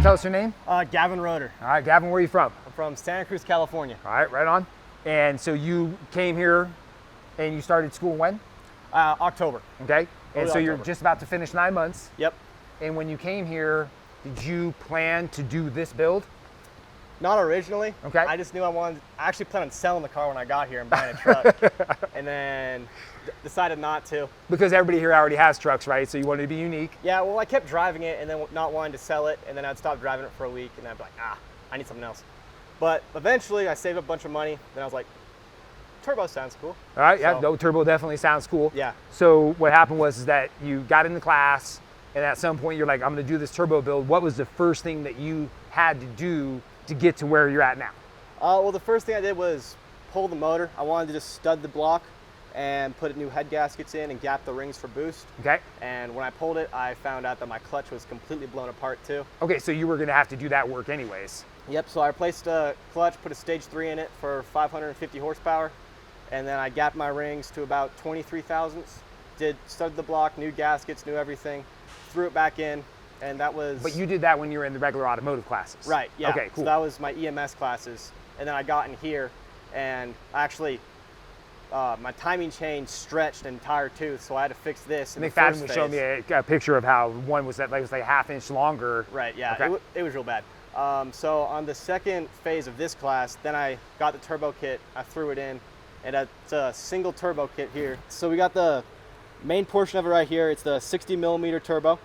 tell us your name? Gavin Roer. All right, Gavin, where are you from? I'm from Santa Cruz, California. All right, right on. And so you came here and you started school when? October. Okay. And so October. you're just about to finish 9 months. Yep. And when you came here, did you plan to do this build? Not originally. Okay. I just knew I actually planned on selling the car when I got here and buying a truck. And then decided not to. Because everybody here already has trucks, right? So you wanted to be unique. Yeah, well, I kept driving it and then not wanting to sell it. And then I'd stop driving it for a week and I'd be like, I need something else. But eventually I saved up a bunch of money. Then I was like, turbo sounds cool. All right, yeah, no, turbo definitely sounds cool. Yeah. So what happened was that you got into class and at some point you're like, I'm gonna do this turbo build. What was the first thing that you had to do to get to where you're at now? Well, the first thing I did was pull the motor. I wanted to just stud the block and put new head gaskets in and gap the rings for boost. Okay. And when I pulled it, I found out that my clutch was completely blown apart too. Okay, so you were gonna have to do that work anyways. Yep, so I replaced a clutch, put a stage 3 in it for 550 horsepower, and then I gapped my rings to about 23 thousandths, studded the block, new gaskets, new everything, threw it back in, and that was... But you did that when you were in the regular automotive classes? Right, yeah. Okay, cool. So that was my EMS classes, and then I got in here, and actually, my timing chain stretched an entire tooth, so I had to fix this in the first McFadden was phase. showing me a picture of how one was like a half inch longer. Right, yeah, Okay. it was real bad. So on the second phase of this class, then I got the turbo kit, I threw it in, and it's a single turbo kit here. So we got the main portion of it right here. It's the 60 millimeter turbo.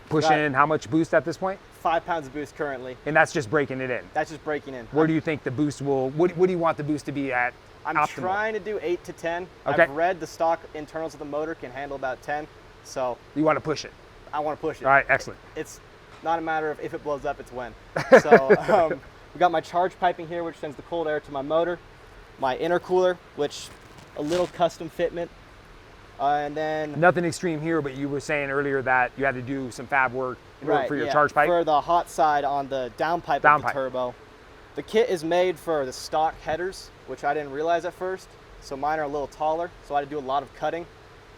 Pushing how much boost at this point? 5 pounds of boost currently. And that's just breaking it in? That's just breaking in. Where do you think the boost will, what do you want the boost to be at? I'm optimal? trying to do 8 to 10. Okay. I've read the stock internals of the motor can handle about 10. So You want to push it? I want to push it. All right, excellent. It's not a matter of if it blows up, it's when. So we got my charge piping here, which sends the cold air to my motor. My intercooler, which a little custom fitment. And then... Nothing extreme here, but you were saying earlier that you had to do some fab work for your charge pipe? For the hot side on the downpipe of the turbo. The kit is made for the stock headers, which I didn't realize at first. So mine are a little taller, so I had to do a lot of cutting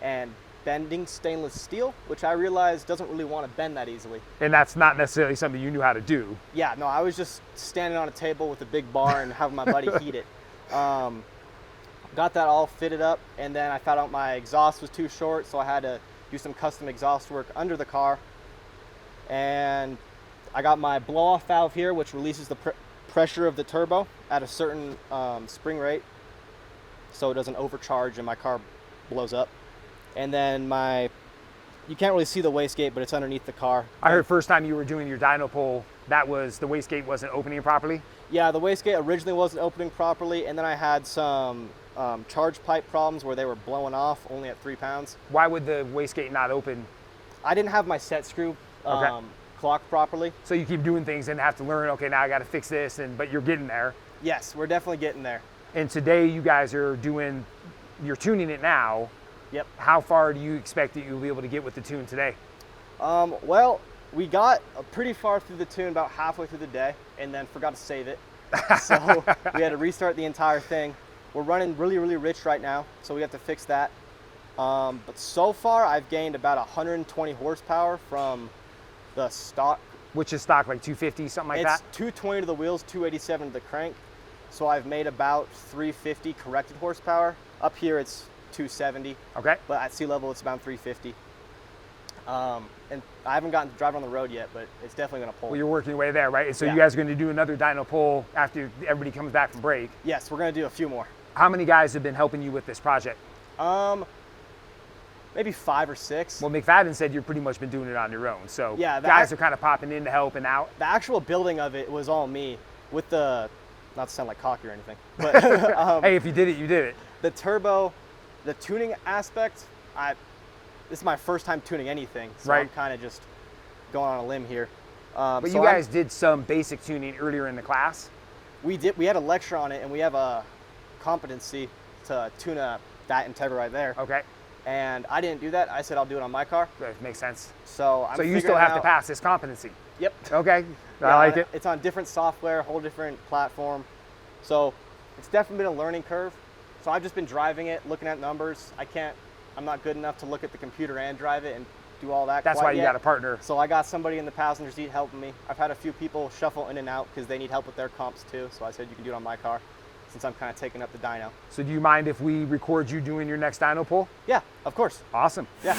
and bending stainless steel, which I realized doesn't really want to bend that easily. And that's not necessarily something you knew how to do. Yeah, no, I was just standing on a table with a big bar and having my buddy heat it. Got that all fitted up, and then I found out my exhaust was too short, so I had to do some custom exhaust work under the car. And I got my blow-off valve here, which releases the pressure of the turbo at a certain spring rate, so it doesn't overcharge and my car blows up. And then you can't really see the wastegate, but it's underneath the car. I heard first time you were doing your dyno pull, the wastegate wasn't opening properly? Yeah, the wastegate originally wasn't opening properly, and then I had some charge pipe problems where they were blowing off only at 3 pounds. Why would the wastegate not open? I didn't have my set screw clocked properly. So you keep doing things and have to learn, okay, now I got to fix this, but you're getting there. Yes, we're definitely getting there. And today you guys are you're tuning it now. Yep. How far do you expect that you'll be able to get with the tune today? Well, we got pretty far through the tune, about halfway through the day, and then forgot to save it. So we had to restart the entire thing. We're running really, really rich right now, so we have to fix that. But so far, I've gained about 120 horsepower from the stock. Which is stock, like 250, something like that? It's 220 to the wheels, 287 to the crank. So I've made about 350 corrected horsepower. Up here, it's 270. Okay. But at sea level, it's about 350. And I haven't gotten to drive on the road yet, but it's definitely going to pull. Well, you're working your way there, right? So Yeah. you guys are going to do another dyno pull after everybody comes back from break. Yes, we're going to do a few more. How many guys have been helping you with this project? Maybe 5 or 6. Well, McFadden said you've pretty much been doing it on your own. So Yeah, guys are kind of popping in to help and out. The actual building of it was all me, with the, not to sound like cocky or anything, but hey, if you did it, you did it. The turbo, the tuning aspect, this is my first time tuning anything, so Right. I'm kind of just going on a limb here. But so you guys did some basic tuning earlier in the class? We had a lecture on it, and we have a competency to tune that Integra right there. Okay. And I didn't do that. I said I'll do it on my car. That makes sense. So So you still have to pass this competency? Yep. Okay, Yeah, I like it. It's on different software, whole different platform. So it's definitely been a learning curve. So I've just been driving it, looking at numbers. I'm not good enough to look at the computer and drive it and do all that. That's why you got a partner. So I got somebody in the passenger seat helping me. I've had a few people shuffle in and out because they need help with their comps too. So I said, you can do it on my car since I'm kind of taking up the dyno. So do you mind if we record you doing your next dyno pull? Yeah, of course. Awesome. Yeah.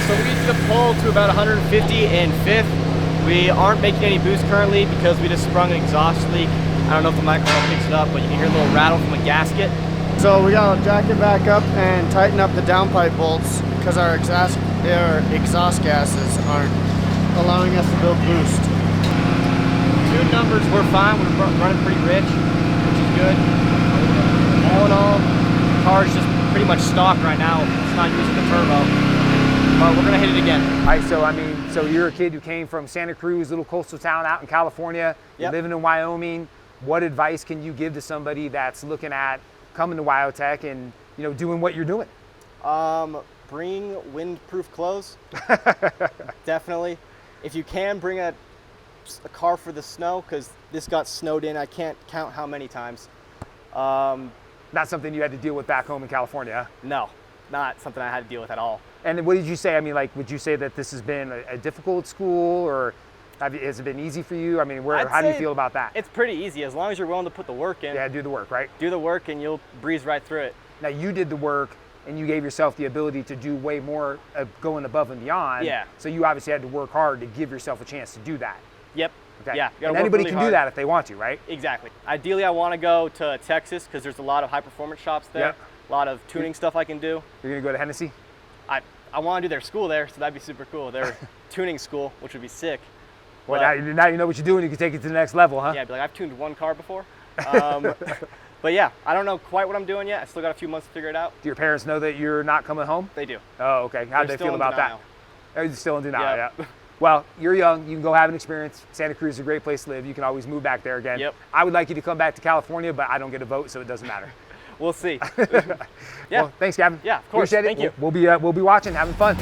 So we need to pull to about 150 in fifth. We aren't making any boost currently because we just sprung an exhaust leak. I don't know if the microphone picks it up, but you can hear a little rattle from a gasket. So we gotta jack it back up and tighten up the downpipe bolts because our exhaust gases aren't allowing us to build boost. Tune numbers were fine. We're running pretty rich, which is good. All in all, the car's just pretty much stock right now. It's not using the turbo. But we're gonna hit it again. All right, so I mean, so you're a kid who came from Santa Cruz, little coastal town out in California. You're living in Wyoming. What advice can you give to somebody that's looking at coming to WyoTech and doing what you're doing? Bring windproof clothes. Definitely. If you can, bring a car for the snow because this got snowed in. I can't count how many times. Not something you had to deal with back home in California. No, not something I had to deal with at all. And what did you say? I mean, like, would you say that this has been a difficult school, or has it been easy for you? I mean, how do you feel about that? It's pretty easy as long as you're willing to put the work in. Yeah, do the work, right? Do the work and you'll breeze right through it. Now, you did the work and you gave yourself the ability to do way more, going above and beyond. Yeah. So you obviously had to work hard to give yourself a chance to do that. Yep. Okay. Yeah. And anybody can do that if they want to, right? Exactly. Ideally, I want to go to Texas because there's a lot of high performance shops there. Yep. A lot of tuning stuff I can do. You're gonna go to Hennessy? I want to do their school there, so that'd be super cool. Their tuning school, which would be sick. Well, now you know what you're doing. You can take it to the next level, huh? Yeah, I'd be like, I've tuned one car before. But yeah, I don't know quite what I'm doing yet. I still got a few months to figure it out. Do your parents know that you're not coming home? They do. Oh, okay. How'd they feel about that? They're still in denial, yeah. Well, you're young. You can go have an experience. Santa Cruz is a great place to live. You can always move back there again. Yep. I would like you to come back to California, but I don't get a vote, so it doesn't matter. We'll see. Yeah. Well, thanks, Gavin. Yeah, of course. Appreciate it. Thank you. We'll be watching, having fun.